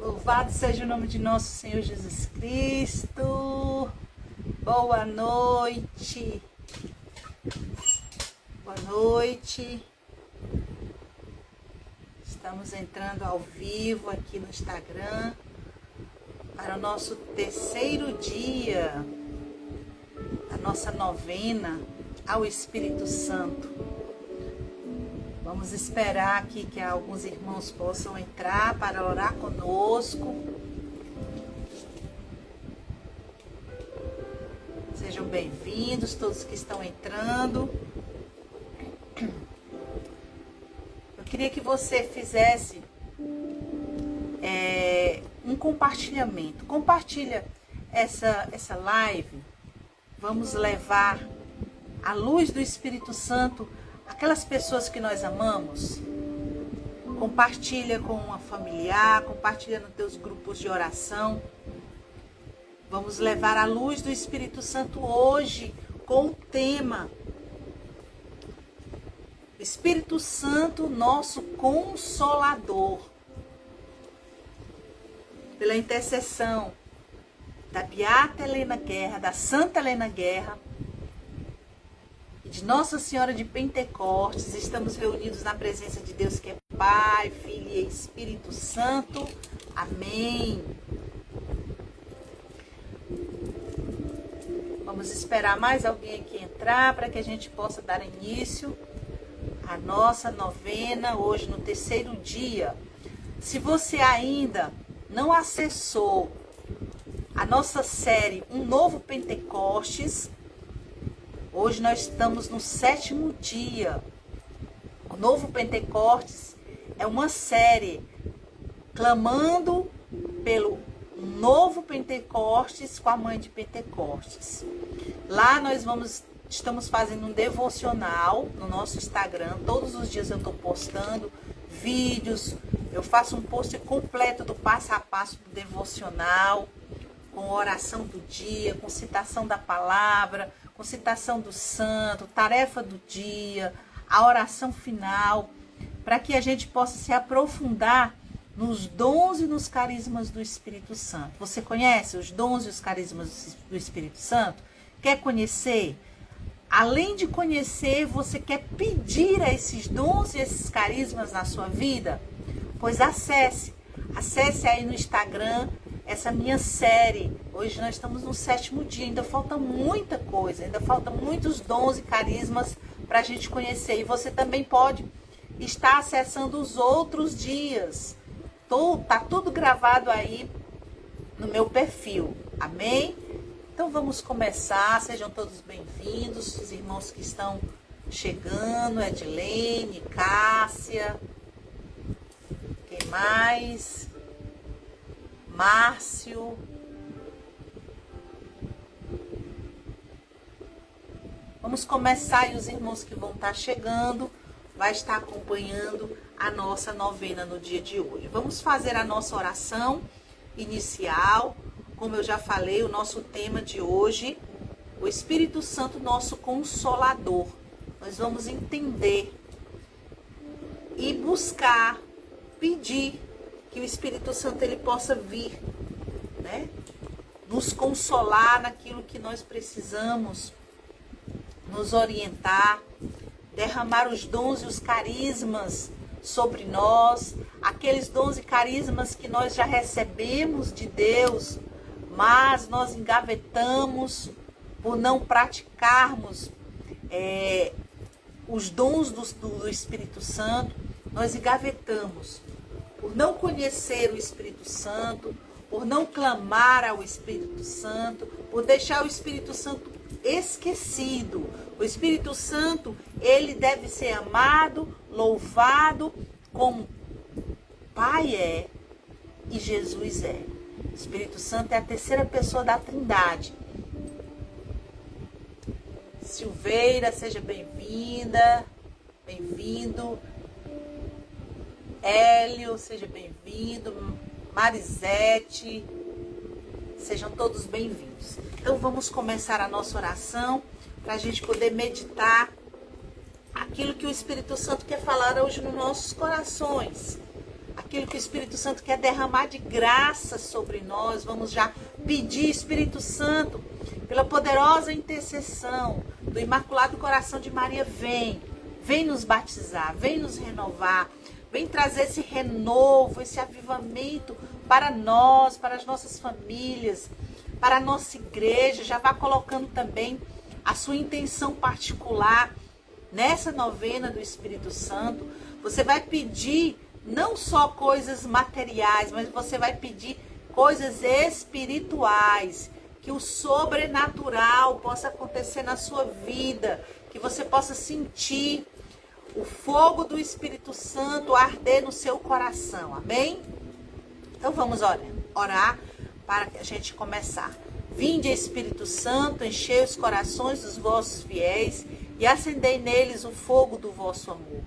Louvado seja o nome de nosso Senhor Jesus Cristo. Boa noite. Boa noite. Estamos entrando ao vivo aqui no Instagram para o nosso terceiro dia da nossa novena ao Espírito Santo. Vamos esperar aqui que alguns irmãos possam entrar para orar conosco. Sejam bem-vindos todos que estão entrando. Eu queria que você fizesse um compartilhamento. Compartilha essa live. Vamos levar a luz do Espírito Santo aquelas pessoas que nós amamos. Compartilha com uma familiar, compartilha nos teus grupos de oração. Vamos levar a luz do Espírito Santo hoje com o tema Espírito Santo, nosso Consolador. Pela intercessão da Beata Helena Guerra, da Santa Helena Guerra, de Nossa Senhora de Pentecostes, estamos reunidos na presença de Deus que é Pai, Filho e Espírito Santo. Amém. Vamos esperar mais alguém aqui entrar para que a gente possa dar início à nossa novena, hoje no terceiro dia. Se você ainda não acessou a nossa série Um Novo Pentecostes, hoje nós estamos no 7º dia. O Novo Pentecostes é uma série clamando pelo novo Pentecostes com a mãe de Pentecostes. Lá nós estamos fazendo um devocional no nosso Instagram. Todos os dias eu estou postando vídeos. Eu faço um post completo do passo a passo do devocional, com oração do dia, com citação da palavra, com citação do santo, tarefa do dia, a oração final, para que a gente possa se aprofundar nos dons e nos carismas do Espírito Santo. Você conhece os dons e os carismas do Espírito Santo? Quer conhecer? Além de conhecer, você quer pedir a esses dons e esses carismas na sua vida? Pois acesse aí no Instagram essa minha série. Hoje nós estamos no 7º dia, ainda falta muita coisa, ainda falta muitos dons e carismas para a gente conhecer. E você também pode estar acessando os outros dias. Tá tudo gravado aí no meu perfil, amém? Então vamos começar, sejam todos bem-vindos, os irmãos que estão chegando, Edilene, Cássia, quem mais? Márcio. Vamos começar e os irmãos que vão estar chegando vai estar acompanhando a nossa novena no dia de hoje. Vamos fazer a nossa oração inicial. Como eu já falei, o nosso tema de hoje, o Espírito Santo, nosso Consolador. Nós vamos entender e buscar, pedir que o Espírito Santo ele possa vir, né? Nos consolar naquilo que nós precisamos, nos orientar, derramar os dons e os carismas sobre nós, aqueles dons e carismas que nós já recebemos de Deus, mas nós engavetamos por não praticarmos os dons do Espírito Santo, nós engavetamos por não conhecer o Espírito Santo, por não clamar ao Espírito Santo, por deixar o Espírito Santo esquecido. O Espírito Santo, ele deve ser amado, louvado, como Pai é e Jesus é. O Espírito Santo é a terceira pessoa da Trindade. Silveira, seja bem-vinda, bem-vindo. Hélio, seja bem-vindo. Marisete, sejam todos bem-vindos. Então vamos começar a nossa oração para a gente poder meditar aquilo que o Espírito Santo quer falar hoje nos nossos corações. aquilo que o Espírito Santo quer derramar de graça sobre nós. Vamos já pedir, Espírito Santo, pela poderosa intercessão do Imaculado Coração de Maria, vem nos batizar, vem nos renovar, vem trazer esse renovo, esse avivamento para nós, para as nossas famílias, para a nossa igreja. Já vá colocando também a sua intenção particular nessa novena do Espírito Santo. Você vai pedir não só coisas materiais, mas você vai pedir coisas espirituais, que o sobrenatural possa acontecer na sua vida, que você possa sentir o fogo do Espírito Santo arder no seu coração, amém? Então vamos orar para que a gente começar. Vinde, Espírito Santo, enchei os corações dos vossos fiéis e acendei neles o fogo do vosso amor.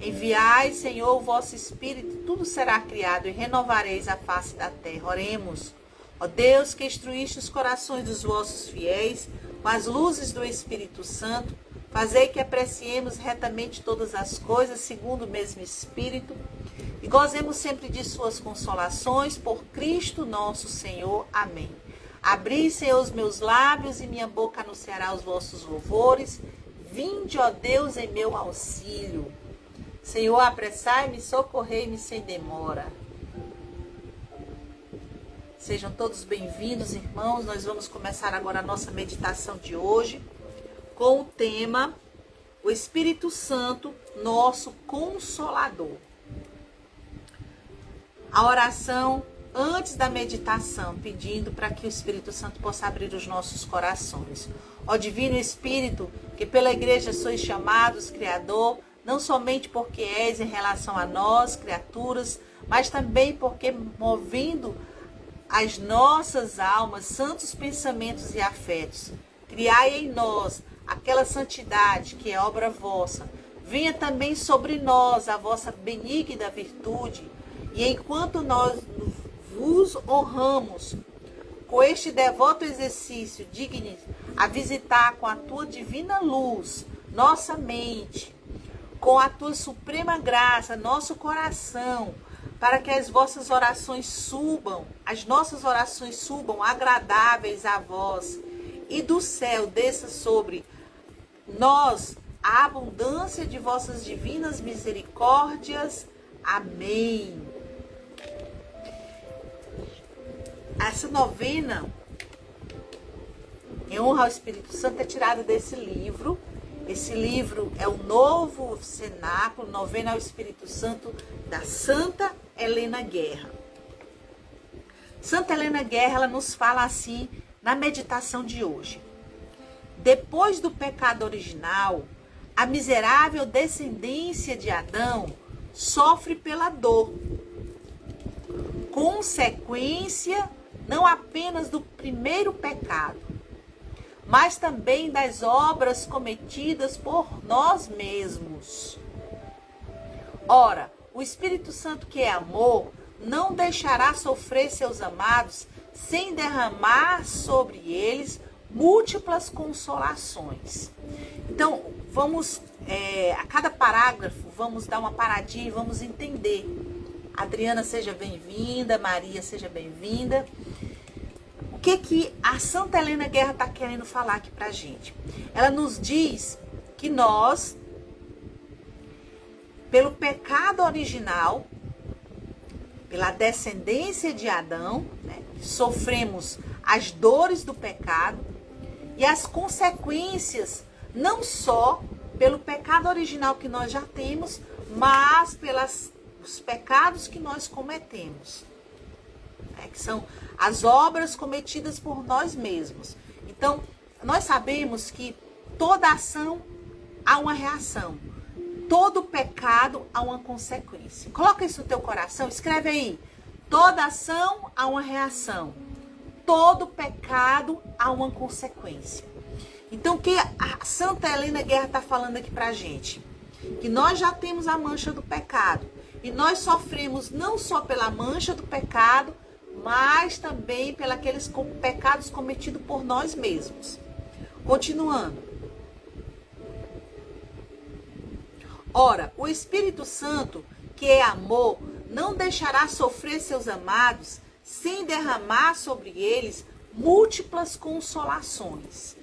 Enviai, Senhor, o vosso Espírito, tudo será criado e renovareis a face da terra. Oremos. Ó Deus, que instruíste os corações dos vossos fiéis com as luzes do Espírito Santo, fazei que apreciemos retamente todas as coisas segundo o mesmo Espírito e gozemos sempre de suas consolações por Cristo nosso Senhor. Amém. Abri, Senhor, os meus lábios e minha boca anunciará os vossos louvores. Vinde, ó Deus, em meu auxílio. Senhor, apressai-me, socorrei-me sem demora. Sejam todos bem-vindos, irmãos. Nós vamos começar agora a nossa meditação de hoje com o tema o Espírito Santo, nosso Consolador. A oração antes da meditação, pedindo para que o Espírito Santo possa abrir os nossos corações. Ó Divino Espírito, que pela igreja sois chamados Criador, não somente porque és em relação a nós, criaturas, mas também porque movendo as nossas almas, santos pensamentos e afetos, criai em nós aquela santidade que é obra vossa. Venha também sobre nós a vossa benigna virtude, e enquanto nós vos honramos com este devoto exercício, digne a visitar com a tua divina luz nossa mente, com a tua suprema graça nosso coração, para que as vossas orações subam, as nossas orações subam agradáveis a vós, e do céu desça sobre nós a abundância de vossas divinas misericórdias. Amém. Essa novena em honra ao Espírito Santo é tirada desse livro. Esse livro é o Novo Cenáculo, Novena ao Espírito Santo, da Santa Helena Guerra. Santa Helena Guerra, ela nos fala assim na meditação de hoje. Depois do pecado original, a miserável descendência de Adão sofre pela dor, consequência não apenas do primeiro pecado, mas também das obras cometidas por nós mesmos. Ora, o Espírito Santo, que é amor, não deixará sofrer seus amados sem derramar sobre eles múltiplas consolações. Então, vamos, a cada parágrafo, vamos dar uma paradinha e vamos entender. Adriana, seja bem-vinda. Maria, seja bem-vinda. O que a Santa Helena Guerra está querendo falar aqui pra gente? Ela nos diz que nós, pelo pecado original, pela descendência de Adão, né, sofremos as dores do pecado e as consequências, não só pelo pecado original que nós já temos, mas pelos pecados que nós cometemos, que são as obras cometidas por nós mesmos. Então, nós sabemos que toda ação há uma reação. Todo pecado há uma consequência. Coloca isso no teu coração, escreve aí. Toda ação há uma reação. Todo pecado há uma consequência. Então, o que a Santa Helena Guerra está falando aqui pra gente? Que nós já temos a mancha do pecado. E nós sofremos não só pela mancha do pecado, mas também pelos pecados cometidos por nós mesmos. Continuando. Ora, o Espírito Santo, que é amor, não deixará sofrer seus amados sem derramar sobre eles múltiplas consolações.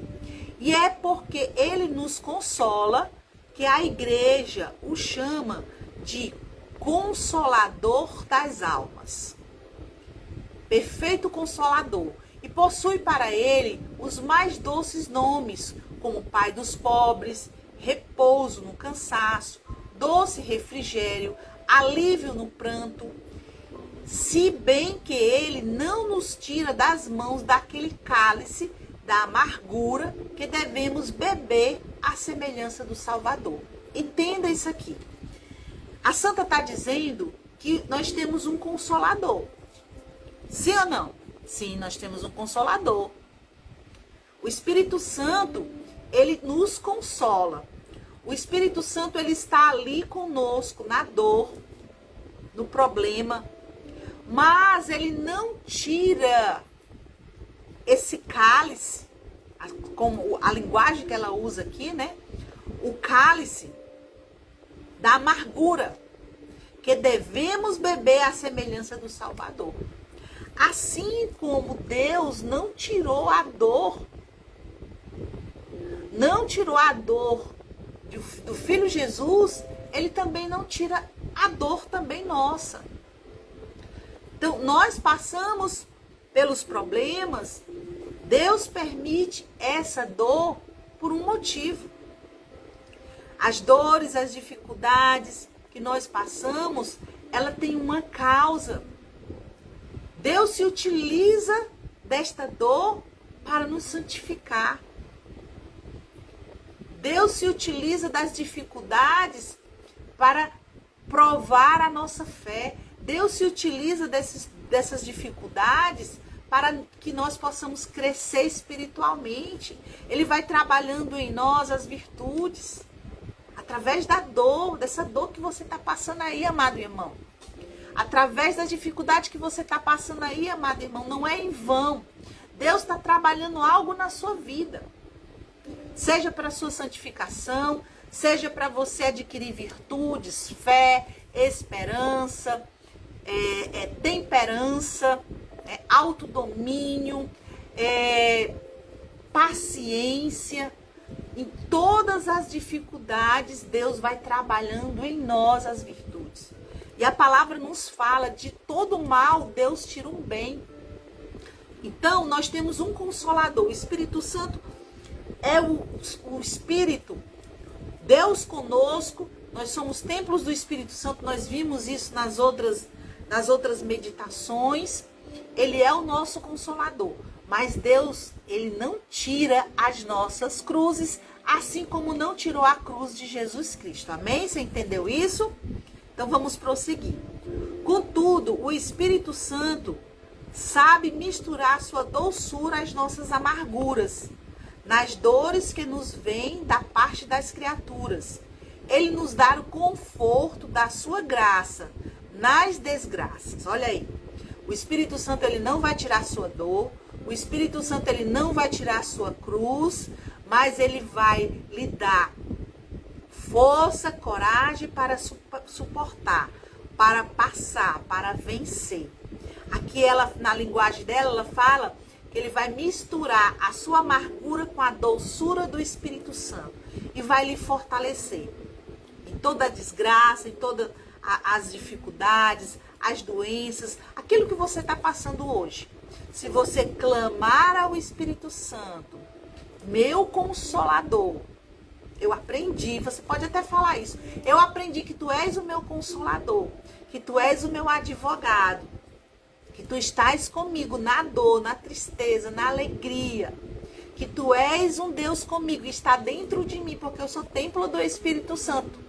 E é porque ele nos consola que a igreja o chama de Consolador das almas. Perfeito Consolador. E possui para ele os mais doces nomes, como Pai dos pobres, repouso no cansaço, doce refrigério, alívio no pranto, se bem que ele não nos tira das mãos daquele cálice da amargura que devemos beber à semelhança do Salvador. Entenda isso aqui. A santa está dizendo que nós temos um consolador. Sim ou não? Sim, nós temos um consolador. O Espírito Santo, ele nos consola. O Espírito Santo, ele está ali conosco na dor, no problema, mas ele não tira esse cálice, como a linguagem que ela usa aqui, né? O cálice da amargura, que devemos beber à semelhança do Salvador. Assim como Deus não tirou a dor do Filho Jesus, ele também não tira a dor também nossa. Então, nós passamos pelos problemas, Deus permite essa dor por um motivo. As dores, as dificuldades que nós passamos, ela tem uma causa. Deus se utiliza desta dor para nos santificar. Deus se utiliza das dificuldades para provar a nossa fé. Deus se utiliza dessas dificuldades para que nós possamos crescer espiritualmente. Ele vai trabalhando em nós as virtudes. Através da dor, dessa dor que você está passando aí, amado irmão. Através da dificuldade que você está passando aí, amado irmão. Não é em vão. Deus está trabalhando algo na sua vida. Seja para a sua santificação, seja para você adquirir virtudes, fé, esperança, temperança, autodomínio, paciência. Em todas as dificuldades, Deus vai trabalhando em nós as virtudes. E a palavra nos fala de todo mal, Deus tira um bem. Então, nós temos um Consolador. O Espírito Santo é o Espírito. Deus conosco. Nós somos templos do Espírito Santo. Nós vimos isso nas outras meditações. Ele é o nosso Consolador. Mas Deus, ele não tira as nossas cruzes, assim como não tirou a cruz de Jesus Cristo. Amém? Você entendeu isso? Então vamos prosseguir. Contudo, o Espírito Santo sabe misturar sua doçura às nossas amarguras, nas dores que nos vêm da parte das criaturas. Ele nos dá o conforto da sua graça nas desgraças. Olha aí. O Espírito Santo, ele não vai tirar sua dor. O Espírito Santo, ele não vai tirar a sua cruz, mas ele vai lhe dar força, coragem para suportar, para passar, para vencer. Aqui ela, na linguagem dela, ela fala que ele vai misturar a sua amargura com a doçura do Espírito Santo e vai lhe fortalecer em toda a desgraça, em todas as dificuldades, as doenças, aquilo que você está passando hoje. Se você clamar ao Espírito Santo, meu Consolador, eu aprendi, você pode até falar isso, eu aprendi que tu és o meu Consolador, que tu és o meu advogado, que tu estás comigo na dor, na tristeza, na alegria, que tu és um Deus comigo, está dentro de mim, porque eu sou templo do Espírito Santo.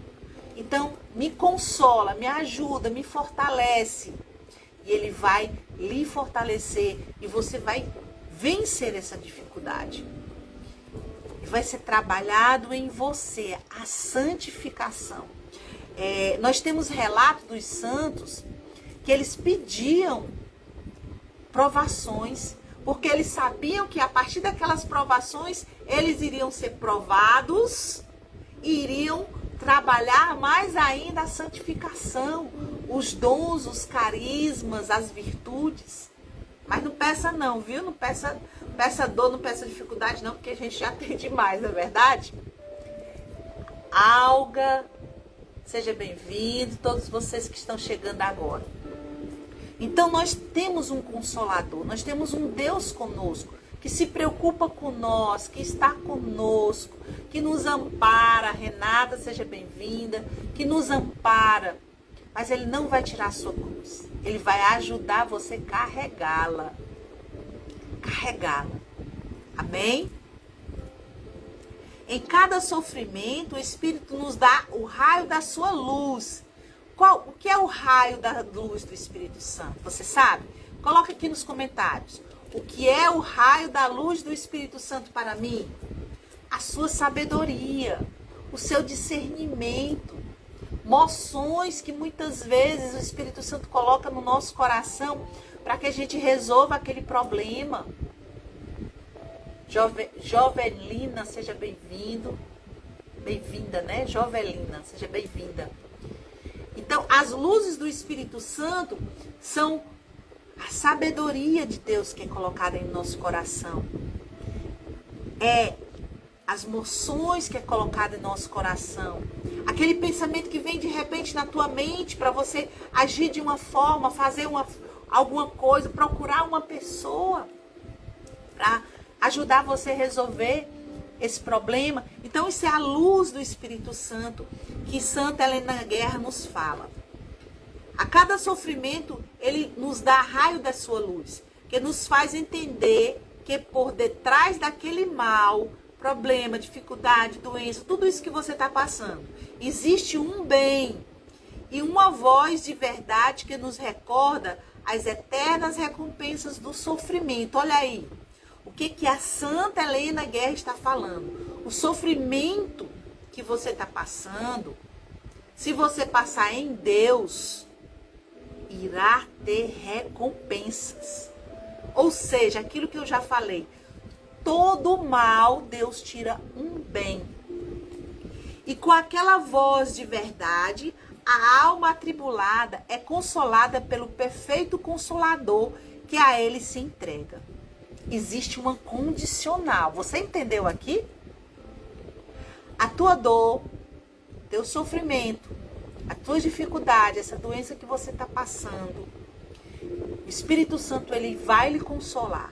Então, me consola, me ajuda, me fortalece. E ele vai lhe fortalecer e você vai vencer essa dificuldade. E vai ser trabalhado em você a santificação. Nós temos relatos dos santos que eles pediam provações, porque eles sabiam que a partir daquelas provações eles iriam ser provados e iriam trabalhar mais ainda a santificação, os dons, os carismas, as virtudes. Mas não peça não, viu? Não peça dor, não peça dificuldade não, porque a gente já tem demais, não é verdade? Alga, seja bem-vindo, todos vocês que estão chegando agora. Então nós temos um Consolador, nós temos um Deus conosco, que se preocupa com nós, que está conosco, que nos ampara. Renata, seja bem-vinda, que nos ampara. Mas Ele não vai tirar a sua cruz. Ele vai ajudar você a carregá-la. Carregá-la. Amém? Em cada sofrimento, o Espírito nos dá o raio da sua luz. O que é o raio da luz do Espírito Santo? Você sabe? Coloca aqui nos comentários. O que é o raio da luz do Espírito Santo para mim? A sua sabedoria, o seu discernimento, moções que muitas vezes o Espírito Santo coloca no nosso coração para que a gente resolva aquele problema. Jovelina, seja bem-vindo. Bem-vinda, né? Jovelina, seja bem-vinda. Então, as luzes do Espírito Santo são a sabedoria de Deus que é colocada em nosso coração. É as moções que é colocada em nosso coração. Aquele pensamento que vem de repente na tua mente para você agir de uma forma, fazer alguma coisa, procurar uma pessoa para ajudar você a resolver esse problema. Então isso é a luz do Espírito Santo que Santa Helena Guerra nos fala. A cada sofrimento, ele nos dá raio da sua luz, que nos faz entender que por detrás daquele mal, problema, dificuldade, doença, tudo isso que você está passando, existe um bem e uma voz de verdade que nos recorda as eternas recompensas do sofrimento. Olha aí, o que a Santa Helena Guerra está falando? O sofrimento que você está passando, se você passar em Deus, irá ter recompensas. Ou seja, aquilo que eu já falei, todo mal Deus tira um bem. E com aquela voz de verdade, a alma atribulada é consolada pelo perfeito Consolador que a ele se entrega. Existe uma condicional. Você entendeu aqui? A tua dor, teu sofrimento, a tua dificuldade, essa doença que você está passando, o Espírito Santo, ele vai lhe consolar.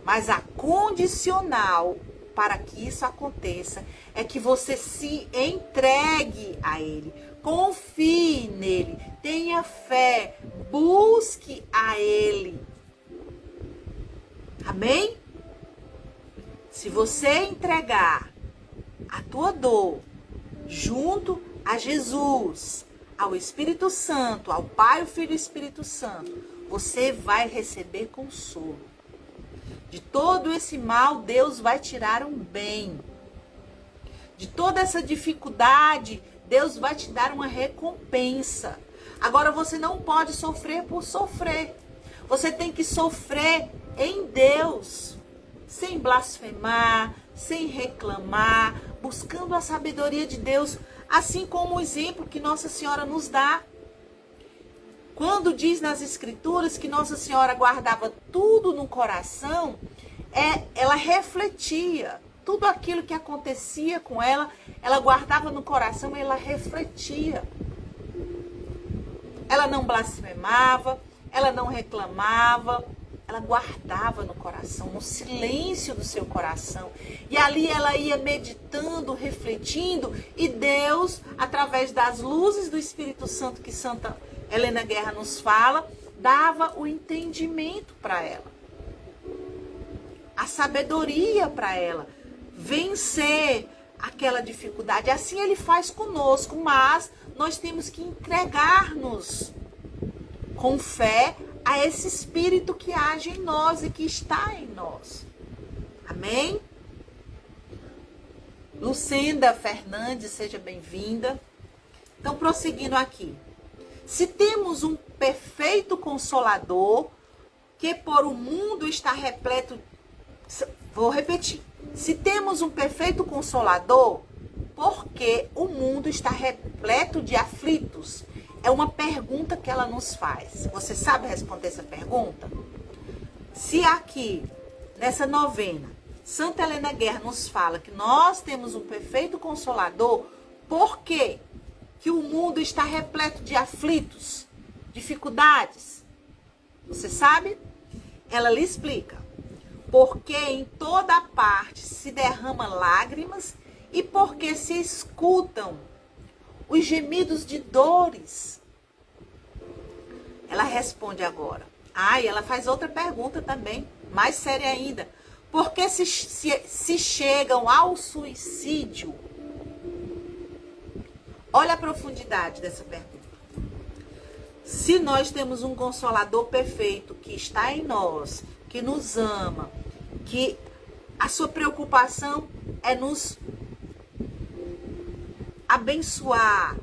Mas a condicional para que isso aconteça é que você se entregue a Ele, confie nele, tenha fé, busque a Ele. Amém? Se você entregar a tua dor junto a Jesus, ao Espírito Santo, ao Pai, o Filho e o Espírito Santo, você vai receber consolo. De todo esse mal, Deus vai tirar um bem. De toda essa dificuldade, Deus vai te dar uma recompensa. Agora, você não pode sofrer por sofrer. Você tem que sofrer em Deus, sem blasfemar, sem reclamar, buscando a sabedoria de Deus, assim como o exemplo que Nossa Senhora nos dá. Quando diz nas Escrituras que Nossa Senhora guardava tudo no coração, ela refletia. Tudo aquilo que acontecia com ela, ela guardava no coração e ela refletia. Ela não blasfemava, ela não reclamava, ela guardava no coração, no silêncio do seu coração. E ali ela ia meditando, refletindo, e Deus, através das luzes do Espírito Santo que Santa Helena Guerra nos fala, dava o entendimento para ela, a sabedoria para ela vencer aquela dificuldade. Assim ele faz conosco, mas nós temos que entregar-nos com fé a esse Espírito que age em nós e que está em nós. Amém? Lucenda Fernandes, seja bem-vinda. Então, prosseguindo aqui. Se temos um perfeito Consolador, que por o mundo está repleto... Vou repetir. Se temos um perfeito Consolador, porque o mundo está repleto de aflitos. É uma pergunta que ela nos faz. Você sabe responder essa pergunta? Se aqui, nessa novena, Santa Helena Guerra nos fala que nós temos um perfeito consolador, por quê? Que o mundo está repleto de aflitos, dificuldades. Você sabe? Ela lhe explica. Porque em toda parte se derrama lágrimas e porque se escutam os gemidos de dores. Ela responde agora. E ela faz outra pergunta também, mais séria ainda. Porque se chegam ao suicídio? Olha a profundidade dessa pergunta. Se nós temos um Consolador perfeito que está em nós, que nos ama, que a sua preocupação é nos abençoar,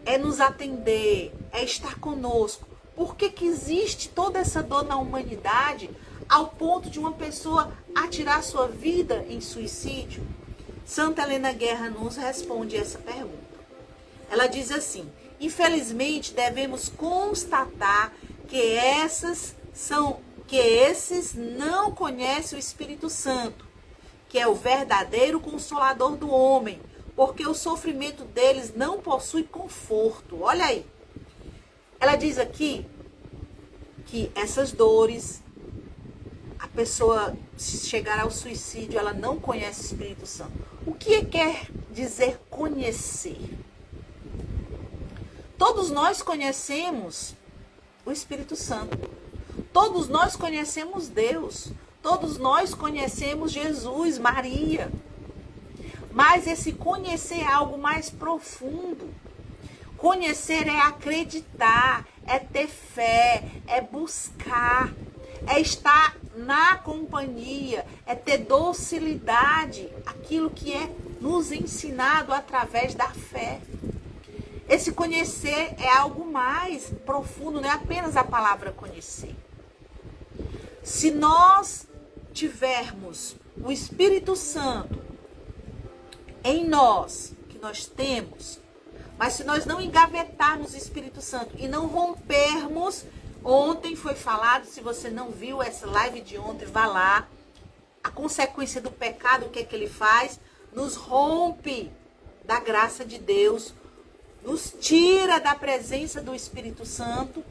é nos atender, é estar conosco. Por que existe toda essa dor na humanidade ao ponto de uma pessoa atirar sua vida em suicídio? Santa Helena Guerra nos responde essa pergunta. Ela diz assim: infelizmente devemos constatar que esses não conhecem o Espírito Santo, que é o verdadeiro Consolador do homem, porque o sofrimento deles não possui conforto. Olha aí. Ela diz aqui que essas dores, a pessoa, se chegar ao suicídio, ela não conhece o Espírito Santo. O que quer dizer conhecer? Todos nós conhecemos o Espírito Santo. Todos nós conhecemos Deus. Todos nós conhecemos Jesus, Maria. Mas esse conhecer é algo mais profundo. Conhecer é acreditar, é ter fé, é buscar, é estar na companhia, é ter docilidade, aquilo que é nos ensinado através da fé. Esse conhecer é algo mais profundo, não é apenas a palavra conhecer. Se nós tivermos o Espírito Santo em nós, que nós temos, mas se nós não engavetarmos o Espírito Santo e não rompermos, ontem foi falado, se você não viu essa live de ontem, vá lá. A consequência do pecado, o que é que ele faz? Nos rompe da graça de Deus, nos tira da presença do Espírito Santo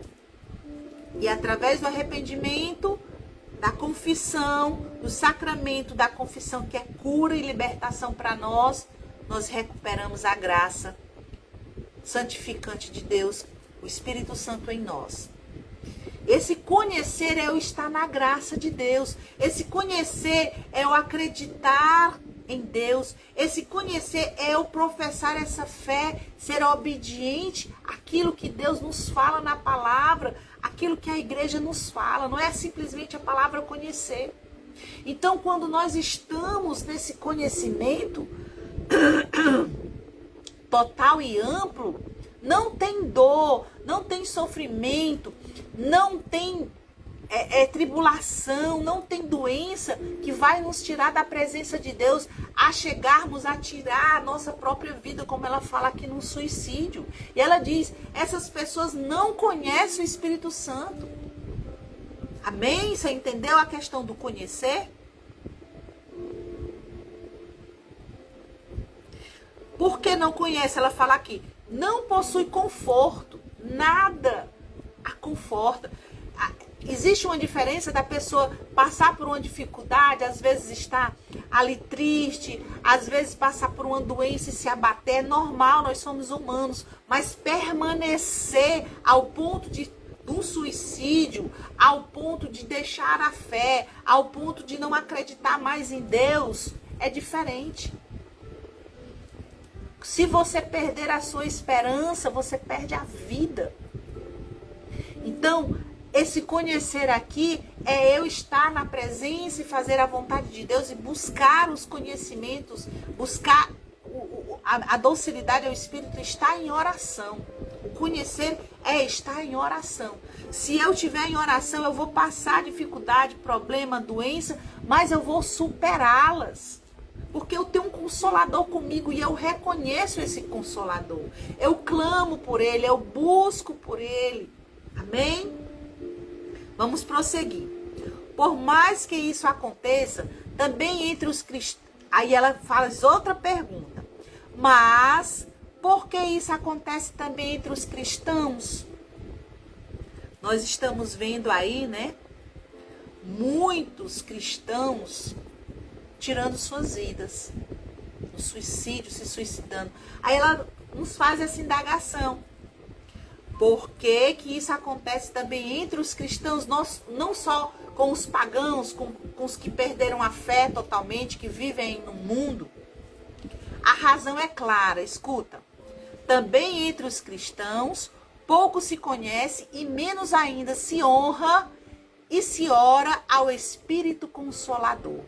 e através do arrependimento, da confissão, do sacramento da confissão, que é cura e libertação para nós, nós recuperamos a graça santificante de Deus, o Espírito Santo em nós. Esse conhecer é o estar na graça de Deus. Esse conhecer é o acreditar em Deus. Esse conhecer é o professar essa fé, ser obediente àquilo que Deus nos fala na palavra, aquilo que a igreja nos fala. Não é simplesmente a palavra conhecer. Então, quando nós estamos nesse conhecimento total e amplo, não tem dor, não tem sofrimento, não tem tribulação, não tem doença que vai nos tirar da presença de Deus a chegarmos a tirar a nossa própria vida, como ela fala aqui no suicídio. E ela diz, essas pessoas não conhecem o Espírito Santo. Amém? Você entendeu a questão do conhecer? Por que não conhece? Ela fala aqui, não possui conforto, nada a conforta. Existe uma diferença da pessoa passar por uma dificuldade, às vezes estar ali triste, às vezes passar por uma doença e se abater, é normal, nós somos humanos, mas permanecer ao ponto de um suicídio, ao ponto de deixar a fé, ao ponto de não acreditar mais em Deus, é diferente. Se você perder a sua esperança, você perde a vida. Então, esse conhecer aqui é eu estar na presença e fazer a vontade de Deus e buscar os conhecimentos, buscar a docilidade ao Espírito, está em oração. O conhecer é estar em oração. Se eu estiver em oração, eu vou passar dificuldade, problema, doença, mas eu vou superá-las. Porque eu tenho um Consolador comigo e eu reconheço esse Consolador. Eu clamo por ele, eu busco por ele. Amém? Vamos prosseguir. Por mais que isso aconteça, também entre os cristãos... Aí ela faz outra pergunta. Mas, por que isso acontece também entre os cristãos? Nós estamos vendo aí, né? Muitos cristãos tirando suas vidas. No suicídio, se suicidando. Aí ela nos faz essa indagação. Por que que isso acontece também entre os cristãos, não só com os pagãos, com os que perderam a fé totalmente, que vivem no mundo? A razão é clara, escuta. Também entre os cristãos, pouco se conhece e menos ainda se honra e se ora ao Espírito Consolador.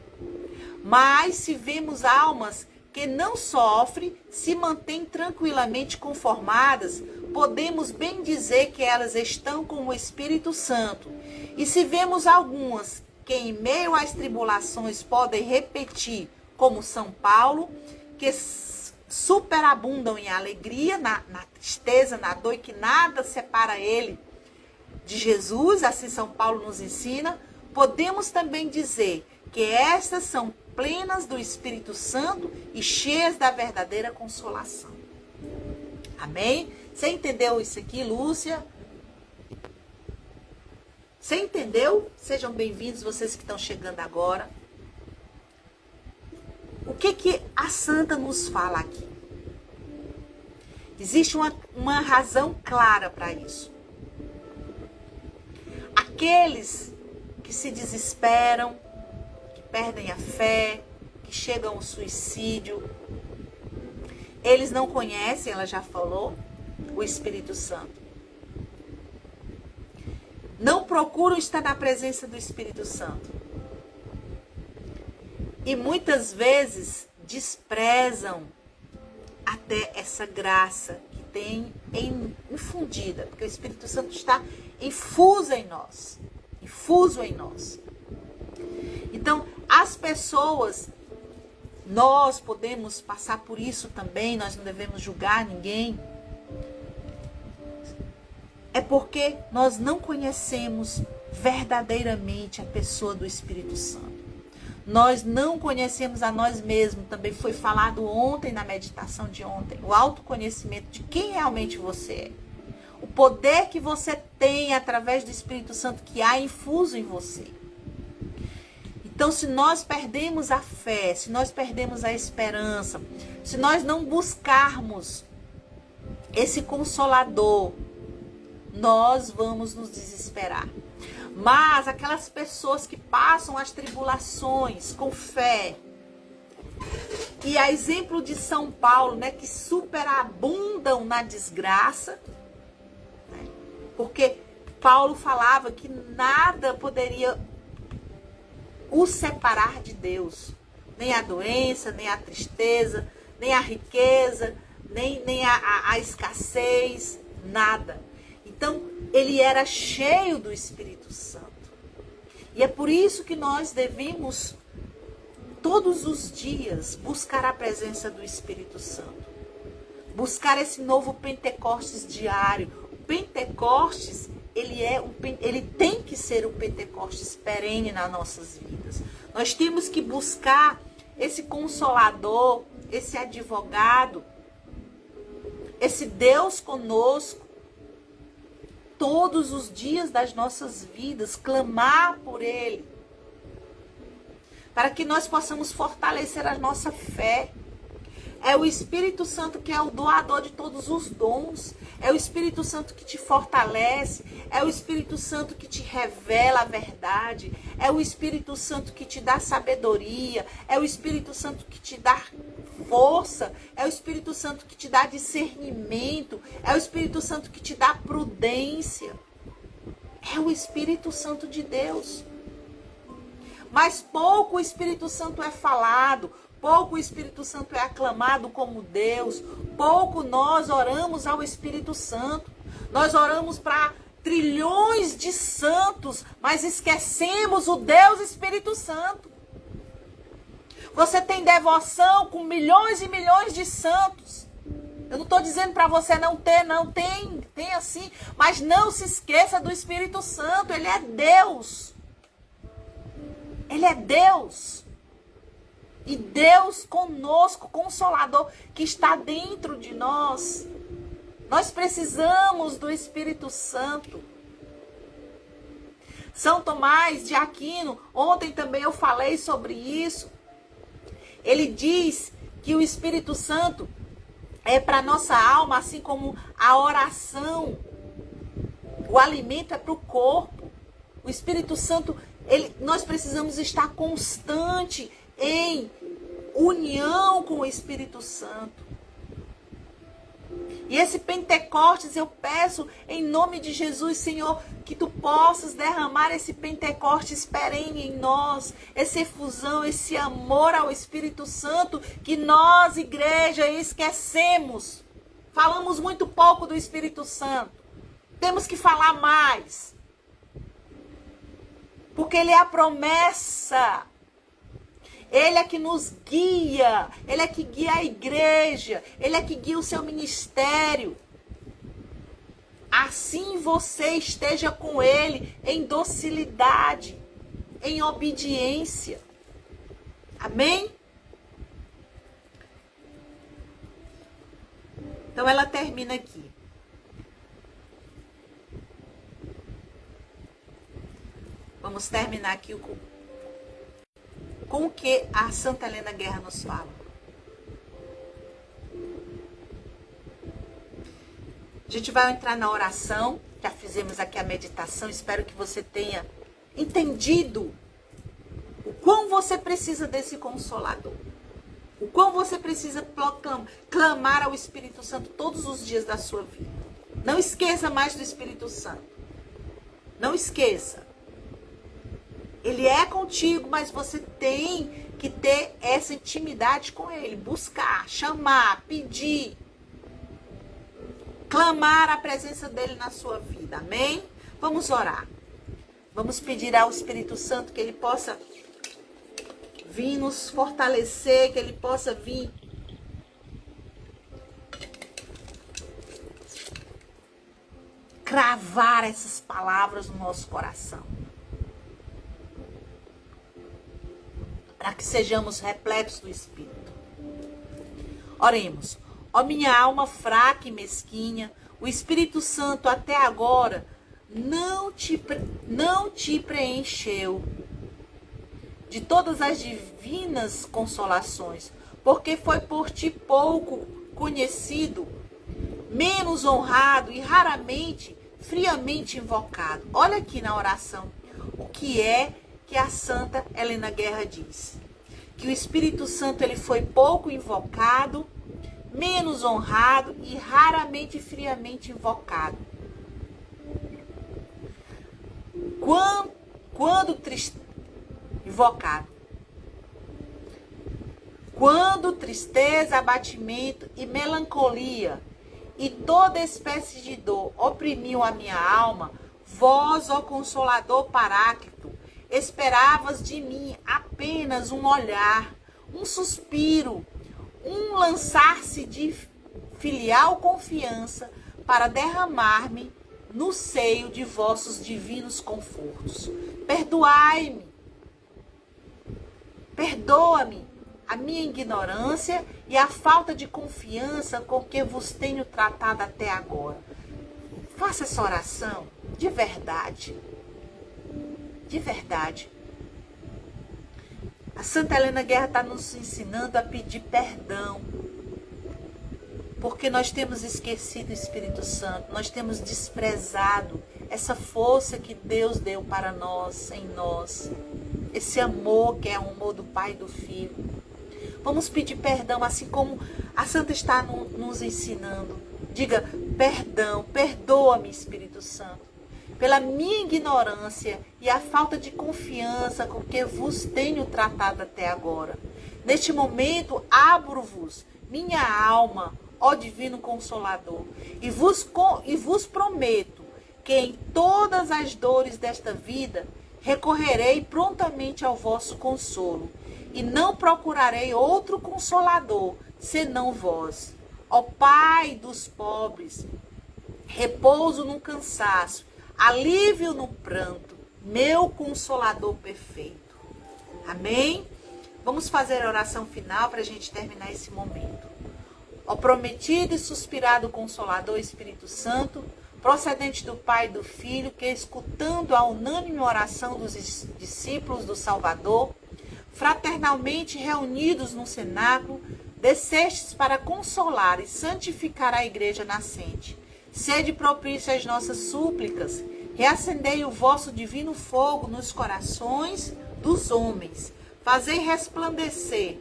Mas se vemos almas que não sofrem, se mantêm tranquilamente conformadas, podemos bem dizer que elas estão com o Espírito Santo. E se vemos algumas que em meio às tribulações podem repetir, como São Paulo, que superabundam em alegria, na tristeza, na dor, e que nada separa ele de Jesus, assim São Paulo nos ensina, podemos também dizer que estas são plenas do Espírito Santo e cheias da verdadeira consolação. Amém? Você entendeu isso aqui, Lúcia? Você entendeu? Sejam bem-vindos vocês que estão chegando agora. O que a Santa nos fala aqui? Existe uma razão clara para isso. Aqueles que se desesperam, que perdem a fé, que chegam ao suicídio, eles não conhecem, ela já falou, o Espírito Santo. Não procuram estar na presença do Espírito Santo. E muitas vezes desprezam até essa graça que tem infundida, porque o Espírito Santo está infuso em nós. Infuso em nós. Então, as pessoas, nós podemos passar por isso também, nós não devemos julgar ninguém. É porque nós não conhecemos verdadeiramente a pessoa do Espírito Santo. Nós não conhecemos a nós mesmos. Também foi falado ontem na meditação de ontem. O autoconhecimento de quem realmente você é. O poder que você tem através do Espírito Santo que há infuso em você. Então, se nós perdemos a fé, se nós perdemos a esperança, se nós não buscarmos esse Consolador, nós vamos nos desesperar. Mas aquelas pessoas que passam as tribulações com fé, e a exemplo de São Paulo, né, que superabundam na desgraça, né, porque Paulo falava que nada poderia o separar de Deus, nem a doença, nem a tristeza, nem a riqueza, nem a escassez, nada. Então, ele era cheio do Espírito Santo. E é por isso que nós devemos, todos os dias, buscar a presença do Espírito Santo. Buscar esse novo Pentecostes diário. O Pentecostes, ele tem que ser um Pentecostes perene nas nossas vidas. Nós temos que buscar esse Consolador, esse advogado, esse Deus conosco, todos os dias das nossas vidas, clamar por Ele, para que nós possamos fortalecer a nossa fé. É o Espírito Santo que é o doador de todos os dons. É o Espírito Santo que te fortalece. É o Espírito Santo que te revela a verdade. É o Espírito Santo que te dá sabedoria. É o Espírito Santo que te dá força. É o Espírito Santo que te dá discernimento. É o Espírito Santo que te dá prudência. É o Espírito Santo de Deus. Mas pouco o Espírito Santo é falado. Pouco o Espírito Santo é aclamado como Deus. Pouco nós oramos ao Espírito Santo. Nós oramos para trilhões de santos, mas esquecemos o Deus Espírito Santo. Você tem devoção com milhões e milhões de santos. Eu não estou dizendo para você não ter, não. Tem assim. Mas não se esqueça do Espírito Santo. Ele é Deus. Ele é Deus. E Deus conosco, Consolador, que está dentro de nós. Nós precisamos do Espírito Santo. São Tomás de Aquino, ontem também eu falei sobre isso. Ele diz que o Espírito Santo é para nossa alma, assim como a oração. O alimento é para o corpo. O Espírito Santo, nós precisamos estar constante em união com o Espírito Santo. E esse Pentecostes eu peço em nome de Jesus, Senhor, que tu possas derramar esse Pentecostes perene em nós, essa efusão, esse amor ao Espírito Santo que nós, igreja, esquecemos. Falamos muito pouco do Espírito Santo. Temos que falar mais. Porque ele é a promessa. Ele é que nos guia, ele é que guia a igreja, ele é que guia o seu ministério. Assim você esteja com ele em docilidade, em obediência. Amém? Então ela termina aqui. Vamos terminar aqui com o que a Santa Helena Guerra nos fala. A gente vai entrar na oração. Já fizemos aqui a meditação. Espero que você tenha entendido o quão você precisa desse Consolador. O quão você precisa clamar ao Espírito Santo todos os dias da sua vida. Não esqueça mais do Espírito Santo. Não esqueça. Ele é contigo, mas você tem que ter essa intimidade com ele. Buscar, chamar, pedir. Clamar a presença dele na sua vida. Amém? Vamos orar. Vamos pedir ao Espírito Santo que ele possa vir nos fortalecer, que ele possa vir cravar essas palavras no nosso coração. Para que sejamos repletos do Espírito. Oremos. Ó minha alma fraca e mesquinha, o Espírito Santo até agora não te preencheu de todas as divinas consolações, porque foi por ti pouco conhecido, menos honrado e raramente, friamente invocado. Olha aqui na oração o que é que a Santa Helena Guerra diz. Que o Espírito Santo ele foi pouco invocado, menos honrado e raramente e friamente invocado. Invocado. Quando tristeza, abatimento e melancolia e toda espécie de dor oprimiam a minha alma, vós, ó Consolador Paráclito, esperavas de mim apenas um olhar, um suspiro, um lançar-se de filial confiança para derramar-me no seio de vossos divinos confortos. Perdoai-me, perdoa-me a minha ignorância e a falta de confiança com que vos tenho tratado até agora. Faça essa oração de verdade. De verdade. A Santa Helena Guerra está nos ensinando a pedir perdão. Porque nós temos esquecido o Espírito Santo. Nós temos desprezado essa força que Deus deu para nós, em nós. Esse amor que é o amor do Pai e do Filho. Vamos pedir perdão, assim como a Santa está nos ensinando. Diga, perdão, perdoa-me, Espírito Santo, pela minha ignorância e a falta de confiança com que vos tenho tratado até agora. Neste momento, abro-vos minha alma, ó Divino Consolador, e vos prometo que em todas as dores desta vida recorrerei prontamente ao vosso consolo, e não procurarei outro consolador, senão vós. Ó Pai dos pobres, repouso no cansaço, alívio no pranto, meu consolador perfeito. Amém? Vamos fazer a oração final para a gente terminar esse momento. Ó prometido e suspirado Consolador Espírito Santo, procedente do Pai e do Filho, que escutando a unânime oração dos discípulos do Salvador, fraternalmente reunidos no cenáculo, descestes para consolar e santificar a igreja nascente. Sede propício às nossas súplicas, reacendei o vosso divino fogo nos corações dos homens, fazei resplandecer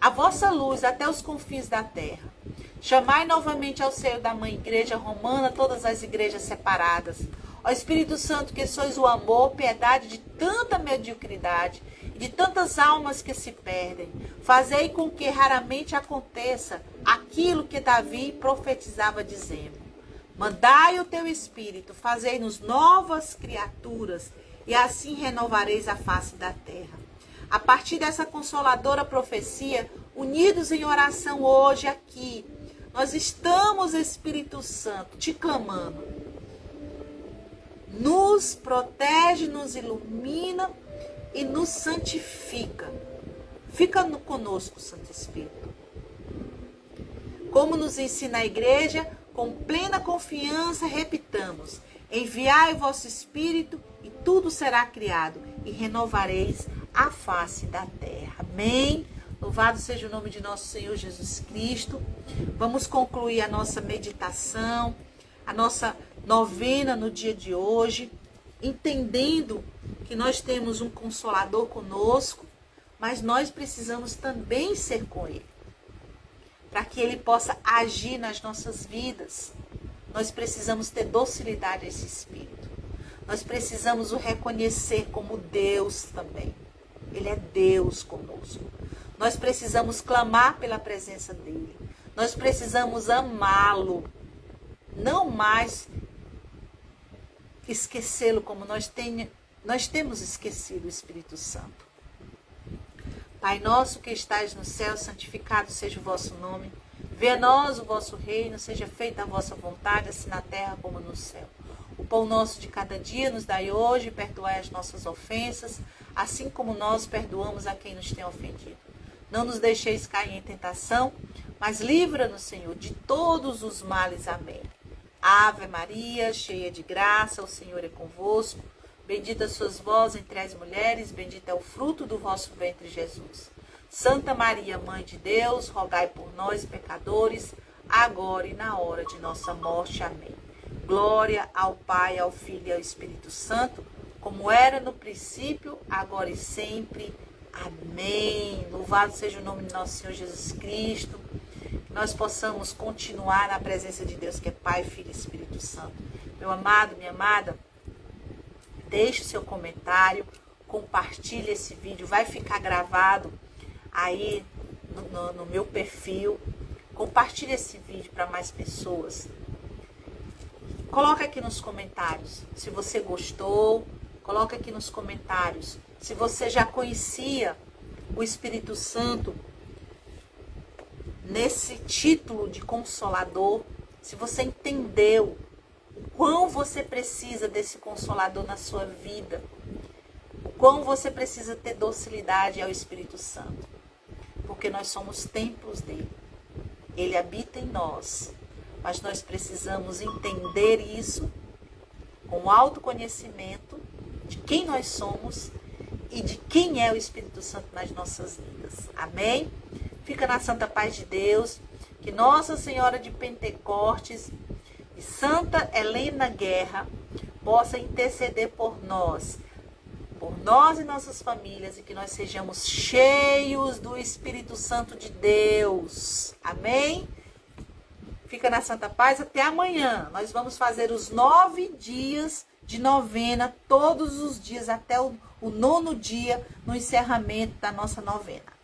a vossa luz até os confins da terra. Chamai novamente ao seio da Mãe Igreja Romana todas as igrejas separadas. Ó Espírito Santo, que sois o amor, piedade de tanta mediocridade e de tantas almas que se perdem, fazei com que raramente aconteça aquilo que Davi profetizava dizendo: mandai o teu Espírito, fazei-nos novas criaturas, e assim renovareis a face da terra. A partir dessa consoladora profecia, unidos em oração hoje aqui, nós estamos, Espírito Santo, te clamando. Nos protege, nos ilumina e nos santifica. Fica conosco, Santo Espírito. Como nos ensina a igreja, com plena confiança, repitamos: enviai o vosso Espírito e tudo será criado e renovareis a face da terra. Amém? Louvado seja o nome de nosso Senhor Jesus Cristo. Vamos concluir a nossa meditação, a nossa novena no dia de hoje, entendendo que nós temos um Consolador conosco, mas nós precisamos também ser com Ele, para que Ele possa agir nas nossas vidas. Nós precisamos ter docilidade a esse Espírito. Nós precisamos o reconhecer como Deus também. Ele é Deus conosco. Nós precisamos clamar pela presença dEle. Nós precisamos amá-lo. Não mais esquecê-lo como nós temos esquecido o Espírito Santo. Pai nosso que estais no céu, santificado seja o vosso nome. Venha a nós o vosso reino, seja feita a vossa vontade, assim na terra como no céu. O pão nosso de cada dia nos dai hoje, perdoai as nossas ofensas, assim como nós perdoamos a quem nos tem ofendido. Não nos deixeis cair em tentação, mas livra-nos, Senhor, de todos os males. Amém. Ave Maria, cheia de graça, o Senhor é convosco. Bendita sois vós entre as mulheres, bendito é o fruto do vosso ventre, Jesus. Santa Maria, Mãe de Deus, rogai por nós, pecadores, agora e na hora de nossa morte. Amém. Glória ao Pai, ao Filho e ao Espírito Santo, como era no princípio, agora e sempre. Amém. Louvado seja o nome de nosso Senhor Jesus Cristo. Que nós possamos continuar na presença de Deus, que é Pai, Filho e Espírito Santo. Meu amado, minha amada, deixe o seu comentário, compartilhe esse vídeo, vai ficar gravado aí no meu perfil. Compartilhe esse vídeo para mais pessoas. Coloca aqui nos comentários se você gostou. Coloca aqui nos comentários se você já conhecia o Espírito Santo nesse título de Consolador. Se você entendeu o quão você precisa desse Consolador na sua vida. O quão você precisa ter docilidade ao Espírito Santo. Porque nós somos templos dele. Ele habita em nós. Mas nós precisamos entender isso com autoconhecimento de quem nós somos e de quem é o Espírito Santo nas nossas vidas. Amém? Fica na santa paz de Deus. Que Nossa Senhora de Pentecostes e Santa Helena Guerra possa interceder por nós e nossas famílias, e que nós sejamos cheios do Espírito Santo de Deus. Amém? Fica na santa paz. Até amanhã. Nós vamos fazer os 9 dias de novena, todos os dias, até o 9º dia, no encerramento da nossa novena.